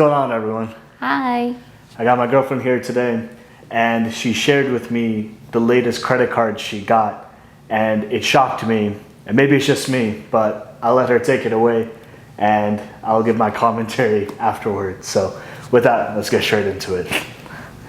going on, everyone? Hi. I got my girlfriend here today, and she shared with me the latest credit card she got, and it shocked me. And maybe it's just me, but I'll let her take it away, and I'll give my commentary afterwards. So with that, let's get straight into it.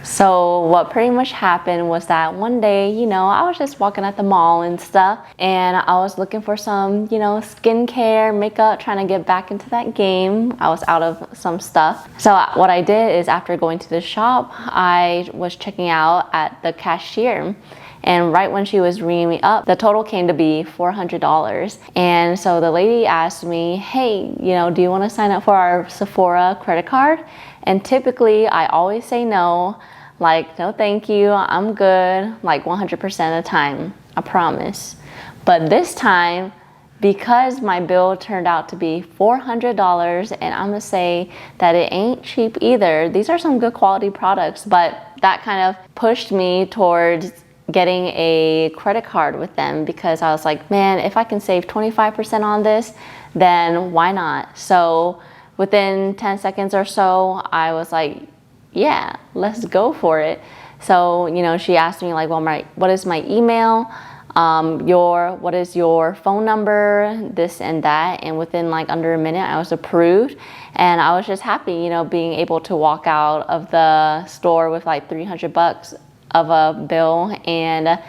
So what pretty much happened was that one day, I was just walking at the mall and stuff, and I was looking for some, skincare, makeup, trying to get back into that game. I was out of some stuff. So what I did is after going to the shop, I was checking out at the cashier. And right when she was ringing me up, the total came to be $400. And so the lady asked me, hey, do you want to sign up for our Sephora credit card? And typically I always say no, like, no thank you, I'm good, like 100% of the time, I promise. But this time, because my bill turned out to be $400, and I'm gonna say that it ain't cheap either. These are some good quality products, but that kind of pushed me towards getting a credit card with them, because I was like, man, if I can save 25% on this, then why not? So within 10 seconds or so, I was like, yeah, let's go for it. So, she asked me like, well, what is my email? What is your phone number? This and that. And within like under a minute, I was approved. And I was just happy, being able to walk out of the store with like $300 of a bill, and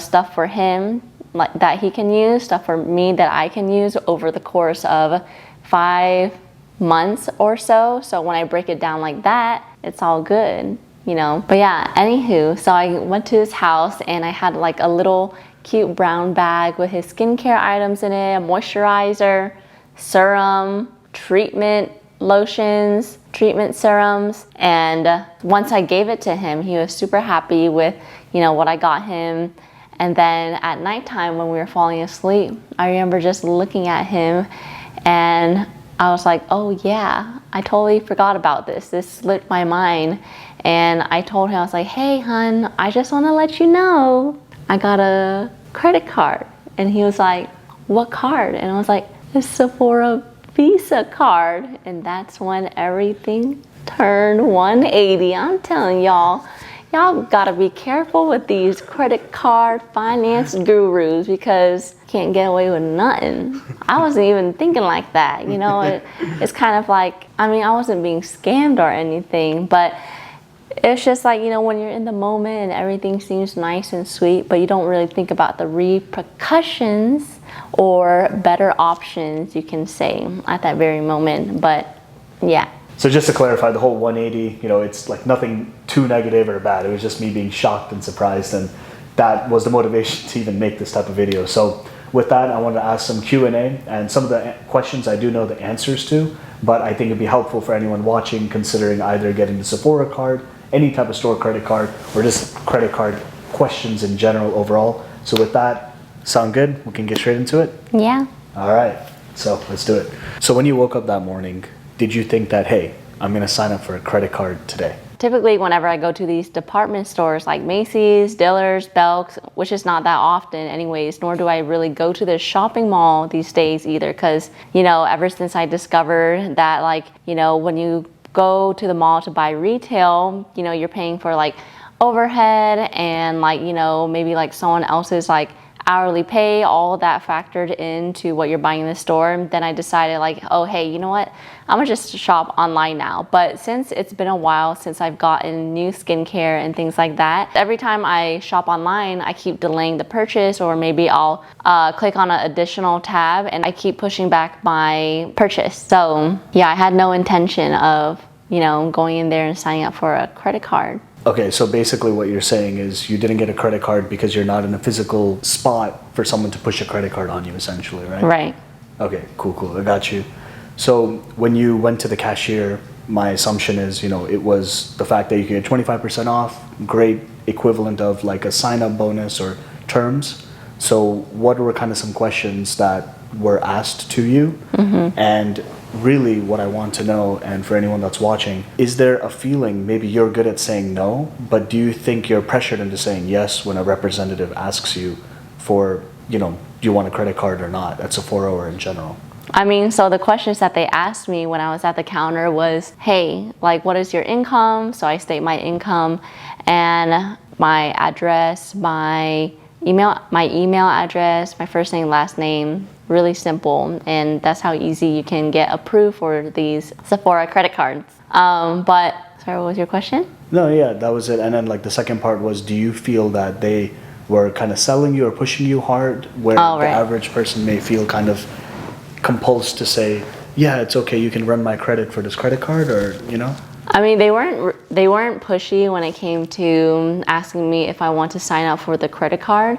stuff for him like that he can use, stuff for me that I can use over the course of 5 months or so. So when I break it down like that, it's all good, But yeah, anywho, so I went to his house and I had like a little cute brown bag with his skincare items in it, a moisturizer, serum, treatment lotions, treatment serums. And once I gave it to him, he was super happy with, what I got him. And then at nighttime when we were falling asleep, I remember just looking at him and I was like, oh yeah, I totally forgot about this. This slipped my mind. And I told him, I was like, hey hun, I just want to let you know I got a credit card. And he was like, what card? And I was like, the Sephora Visa card. And that's when everything turned 180. I'm telling y'all gotta be careful with these credit card finance gurus, because you can't get away with nothing. I wasn't even thinking like that, it's kind of like, I wasn't being scammed or anything, but it's just like, when you're in the moment and everything seems nice and sweet, but you don't really think about the repercussions or better options, you can say, at that very moment. But yeah. So just to clarify, the whole 180, it's like nothing too negative or bad. It was just me being shocked and surprised, and that was the motivation to even make this type of video. So with that, I wanted to ask some Q&A, and some of the questions I do know the answers to, but I think it'd be helpful for anyone watching considering either getting the Sephora card, any type of store credit card, or just credit card questions in general overall. So with that, sound good? We can get straight into it? Yeah. All right, so let's do it. So when you woke up that morning, did you think that, hey, I'm gonna sign up for a credit card today? Typically, whenever I go to these department stores like Macy's, Dillard's, Belk's, which is not that often anyways, nor do I really go to the shopping mall these days either, because, ever since I discovered that, like, when you go to the mall to buy retail, you're paying for like overhead and like, maybe like someone else's like hourly pay, all of that factored into what you're buying in the store. Then I decided like, oh, hey, you know what? I'm gonna just shop online now. But since it's been a while since I've gotten new skincare and things like that, every time I shop online, I keep delaying the purchase, or maybe I'll click on an additional tab and I keep pushing back my purchase. So yeah, I had no intention of, going in there and signing up for a credit card. Okay, so basically what you're saying is you didn't get a credit card because you're not in a physical spot for someone to push a credit card on you, essentially, right? Right. Okay, cool, I got you. So when you went to the cashier, my assumption is, it was the fact that you could get 25% off, great equivalent of like a sign-up bonus or terms. So what were kind of some questions that were asked to you? Mm-hmm. And really what I want to know, and for anyone that's watching, is there a feeling maybe you're good at saying no, but do you think you're pressured into saying yes when a representative asks you for, do you want a credit card or not at Sephora or in general? I mean, so the questions that they asked me when I was at the counter was, hey, like, what is your income? So I state my income and my address, my email address, my first name, last name, really simple. And that's how easy you can get approved for these Sephora credit cards. But sorry, what was your question? No, yeah, that was it. And then like the second part was, do you feel that they were kind of selling you or pushing you hard, where Oh, the right. average person may feel kind of compulsed to say, yeah, it's okay, you can run my credit for this credit card, or, you know? I mean, they weren't pushy when it came to asking me if I want to sign up for the credit card,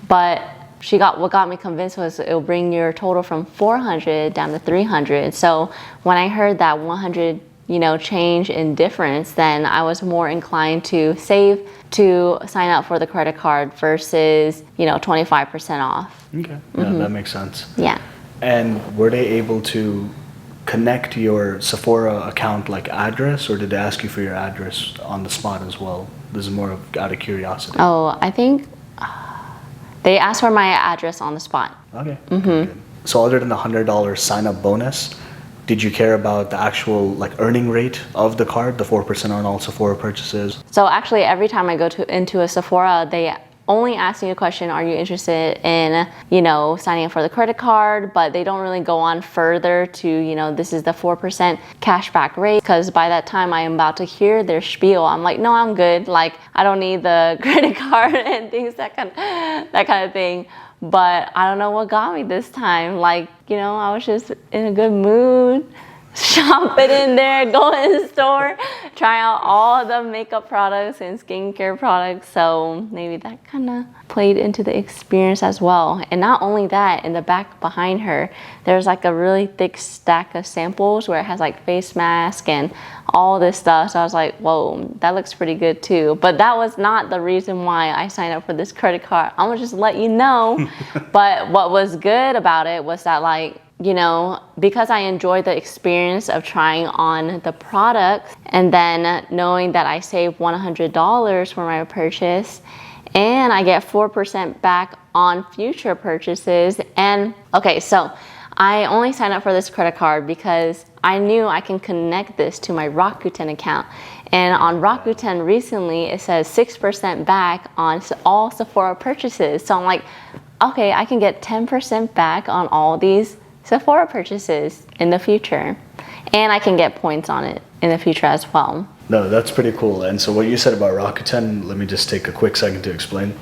but what got me convinced was it'll bring your total from 400 down to 300. So when I heard that 100, change in difference, then I was more inclined to save to sign up for the credit card versus 25% off. Okay, yeah, that makes sense. Yeah. And were they able to connect your Sephora account like address, or did they ask you for your address on the spot as well? This is more out of curiosity. Oh, I think they asked for my address on the spot. Okay. Good. So other than the $100 sign up bonus, did you care about the actual like earning rate of the card, the 4% on all Sephora purchases? So actually, every time I go into a Sephora, they only ask me a question, are you interested in, signing up for the credit card? But they don't really go on further to, this is the 4% cashback rate. Because by that time I am about to hear their spiel, I'm like, no, I'm good. Like, I don't need the credit card and things, that kind of thing. But I don't know what got me this time. Like, I was just in a good mood, shopping in there, going in the store, trying out all the makeup products and skincare products. So maybe that kind of played into the experience as well. And not only that, in the back behind her, there's like a really thick stack of samples where it has like face mask and all this stuff. So I was like, whoa, that looks pretty good too. But that was not the reason why I signed up for this credit card. I'm gonna just let you know. But what was good about it was that, like, because I enjoyed the experience of trying on the products and then knowing that I saved $100 for my purchase and I get 4% back on future purchases. And okay, so I only signed up for this credit card because I knew I can connect this to my Rakuten account. And on Rakuten recently, it says 6% back on all Sephora purchases. So I'm like, okay, I can get 10% back on all these Sephora purchases in the future, and I can get points on it in the future as well. No, that's pretty cool. And so what you said about Rakuten, let me just take a quick second to explain.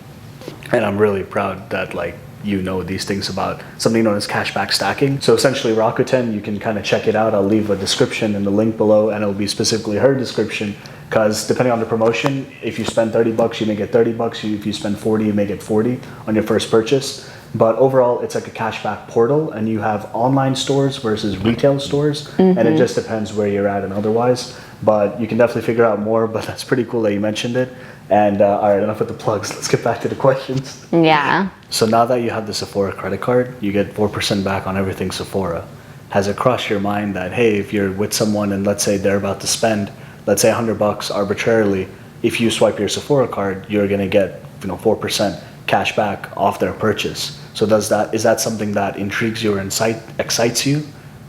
And I'm really proud that like you know these things about something known as cashback stacking. So essentially Rakuten, you can kind of check it out. I'll leave a description in the link below, and it'll be specifically her description, because depending on the promotion, if you spend $30, you may get $30. If you spend 40, you may get 40 on your first purchase. But overall, it's like a cashback portal, and you have online stores versus retail stores, and it just depends where you're at and otherwise. But you can definitely figure out more, but that's pretty cool that you mentioned it. And all right, enough with the plugs. Let's get back to the questions. Yeah. So now that you have the Sephora credit card, you get 4% back on everything Sephora. Has it crossed your mind that, hey, if you're with someone and let's say they're about to spend, let's say $100 arbitrarily, if you swipe your Sephora card, you're gonna get 4% cash back off their purchase. So is that something that intrigues you or excites you,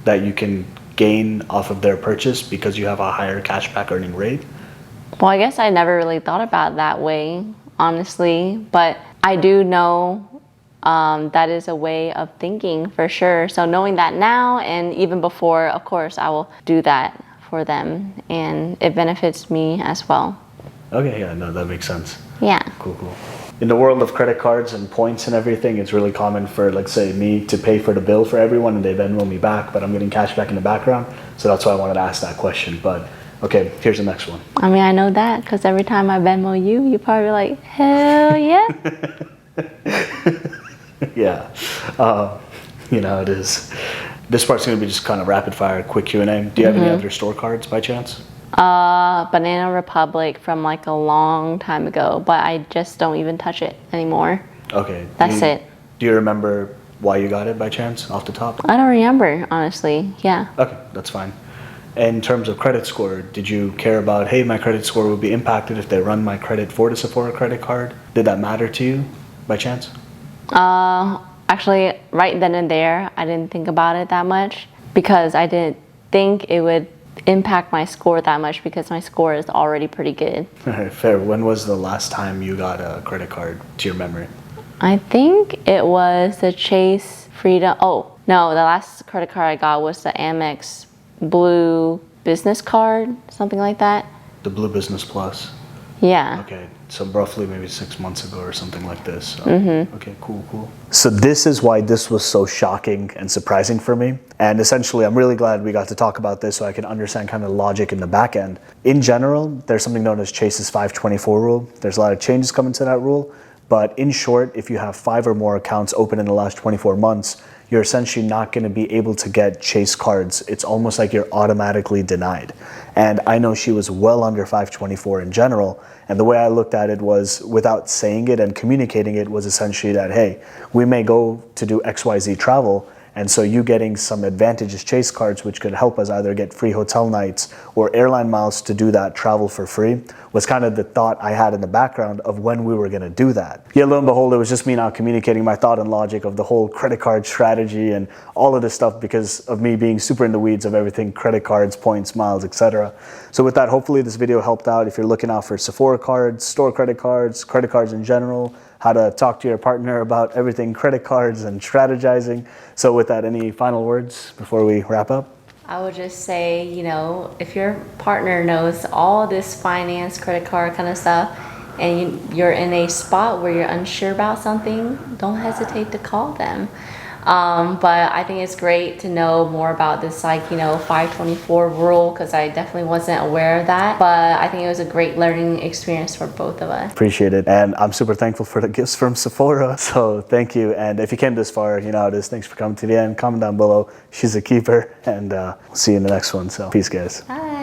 that you can gain off of their purchase because you have a higher cashback earning rate? Well, I guess I never really thought about it that way, honestly, but I do know that is a way of thinking for sure. So knowing that now and even before, of course, I will do that for them, and it benefits me as well. Okay, yeah, no, that makes sense. Yeah. Cool. In the world of credit cards and points and everything, it's really common for, let's say, me to pay for the bill for everyone and they Venmo me back, but I'm getting cash back in the background. So that's why I wanted to ask that question. But okay, here's the next one. I mean, I know that because every time I Venmo you, you probably like, hell yeah. Yeah, it is. This part's going to be just kind of rapid fire, quick Q&A. Do you have any other store cards by chance? Banana Republic from like a long time ago, but I just don't even touch it anymore. Okay. That's it. Do you remember why you got it by chance off the top? I don't remember, honestly. Yeah. Okay, that's fine. In terms of credit score, did you care about, hey, my credit score will be impacted if they run my credit for the Sephora credit card? Did that matter to you by chance? Actually, right then and there, I didn't think about it that much because I didn't think it would impact my score that much because my score is already pretty good. All right, fair. When was the last time you got a credit card to your memory? I think it was the Chase Freedom. Oh, no, the last credit card I got was the Amex Blue Business Card, something like that. The Blue Business Plus. Yeah. Okay, so roughly maybe 6 months ago or something like this. So, okay, cool. So this is why this was so shocking and surprising for me. And essentially, I'm really glad we got to talk about this so I can understand kind of the logic in the back end. In general, there's something known as Chase's 524 rule. There's a lot of changes coming to that rule. But in short, if you have 5 or more accounts open in the last 24 months, you're essentially not going to be able to get Chase cards. It's almost like you're automatically denied. And I know she was well under 524 in general. And the way I looked at it was, without saying it and communicating it, was essentially that, hey, we may go to do XYZ travel, and so you getting some advantageous Chase cards, which could help us either get free hotel nights or airline miles to do that travel for free, was kind of the thought I had in the background of when we were gonna do that. Yet lo and behold, it was just me now communicating my thought and logic of the whole credit card strategy and all of this stuff because of me being super in the weeds of everything, credit cards, points, miles, etc. So with that, hopefully this video helped out if you're looking out for Sephora cards, store credit cards in general, how to talk to your partner about everything credit cards and strategizing. So with that, any final words before we wrap up? I would just say, if your partner knows all this finance, credit card kind of stuff, and you're in a spot where you're unsure about something, don't hesitate to call them. But I think it's great to know more about this 524 rule because I definitely wasn't aware of that. But I think it was a great learning experience for both of us. Appreciate it. And I'm super thankful for the gifts from Sephora. So thank you. And if you came this far, you know how it is. Thanks for coming to the end. Comment down below. She's a keeper. And we'll see you in the next one. So peace, guys. Bye.